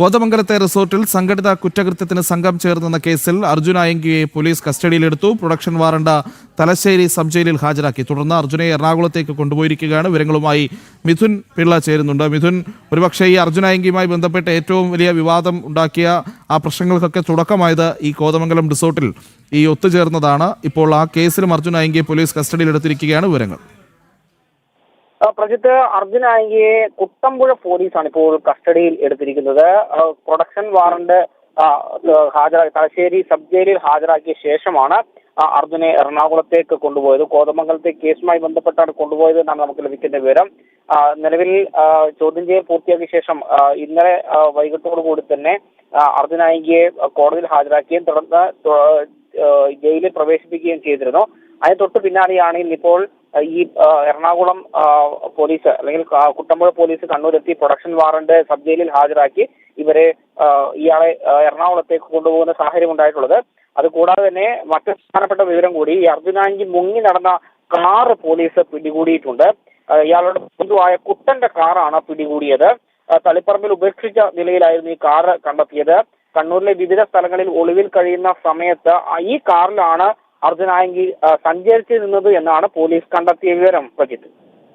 കോതമംഗലത്തെ റിസോർട്ടിൽ സംഘടിത കുറ്റകൃത്യത്തിന് സംഘം ചേർന്നെന്ന കേസിൽ അർജുൻ ആയങ്കിയെ പോലീസ് കസ്റ്റഡിയിലെടുത്തു. പ്രൊഡക്ഷൻ വാറണ്ട് തലശ്ശേരി സബ് ജയിലിൽ ഹാജരാക്കി. തുടർന്ന് അർജുനെ എറണാകുളത്തേക്ക് കൊണ്ടുപോയിരിക്കുകയാണ്. വിവരങ്ങളുമായി മിഥുൻ പിള്ള ചേരുന്നുണ്ട്. മിഥുൻ, ഒരുപക്ഷെ ഈ അർജുൻ ആയങ്കിയുമായി ബന്ധപ്പെട്ട് ഏറ്റവും വലിയ വിവാദം ഉണ്ടാക്കിയ ആ പ്രശ്നങ്ങൾക്കൊക്കെ തുടക്കമായത് ഈ കോതമംഗലം റിസോർട്ടിൽ ഈ ഒത്തുചേർന്നതാണ്. ഇപ്പോൾ ആ കേസിലും അർജുൻ ആയങ്കിയെ പോലീസ് കസ്റ്റഡിയിലെടുത്തിരിക്കുകയാണ്. വിവരങ്ങൾ പ്രജിത്ത്, അർജുൻ ആയങ്കിയെ കുട്ടമ്പുഴ പോലീസാണ് ഇപ്പോൾ കസ്റ്റഡിയിൽ എടുത്തിരിക്കുന്നത്. പ്രൊഡക്ഷൻ വാറണ്ട് തലശ്ശേരി സബ് ജയിലിൽ ഹാജരാക്കിയ ശേഷമാണ് അർജുനെ എറണാകുളത്തേക്ക് കൊണ്ടുപോയത്. കോതമംഗലത്തെ കേസുമായി ബന്ധപ്പെട്ടാണ് കൊണ്ടുപോയത് എന്നാണ് നമുക്ക് ലഭിക്കുന്ന വിവരം. നിലവിൽ ചോദ്യം ചെയ്യൽ പൂർത്തിയാക്കിയ ശേഷം ഇന്നലെ വൈകിട്ടോടുകൂടി തന്നെ അർജുൻ ആയങ്കിയെ കോടതിയിൽ ഹാജരാക്കുകയും തുടർന്ന് ജയിലിൽ പ്രവേശിപ്പിക്കുകയും ചെയ്തിരുന്നു. അതിന് തൊട്ട് പിന്നാലെയാണ് ഇപ്പോൾ ഈ എറണാകുളം പോലീസ് അല്ലെങ്കിൽ കുട്ടമ്പുഴ പോലീസ് കണ്ണൂരെത്തി പ്രൊഡക്ഷൻ വാറണ്ട് സബ് ജയിലിൽ ഹാജരാക്കി ഇയാളെ എറണാകുളത്തേക്ക് കൊണ്ടുപോകുന്ന സാഹചര്യം ഉണ്ടായിട്ടുള്ളത്. അതുകൂടാതെ തന്നെ മറ്റു പ്രധാനപ്പെട്ട വിവരം കൂടി, ഈ അർജുൻ ആയങ്കി മുങ്ങി നടന്ന കാറ് പോലീസ് പിടികൂടിയിട്ടുണ്ട്. ഇയാളുടെ ബന്ധുവായ കുട്ടന്റെ കാറാണ് പിടികൂടിയത്. തളിപ്പറമ്പിൽ ഉപേക്ഷിച്ച നിലയിലായിരുന്നു ഈ കാറ് കണ്ടെത്തിയത്. കണ്ണൂരിലെ വിവിധ സ്ഥലങ്ങളിൽ ഒളിവിൽ കഴിയുന്ന സമയത്ത് ഈ കാറിലാണ് അർജുൻ ആയങ്കി സഞ്ചരിച്ചിരുന്നത് എന്നാണ് പോലീസ് കണ്ടെത്തിയ വിവരം. പ്രജിത്ത്.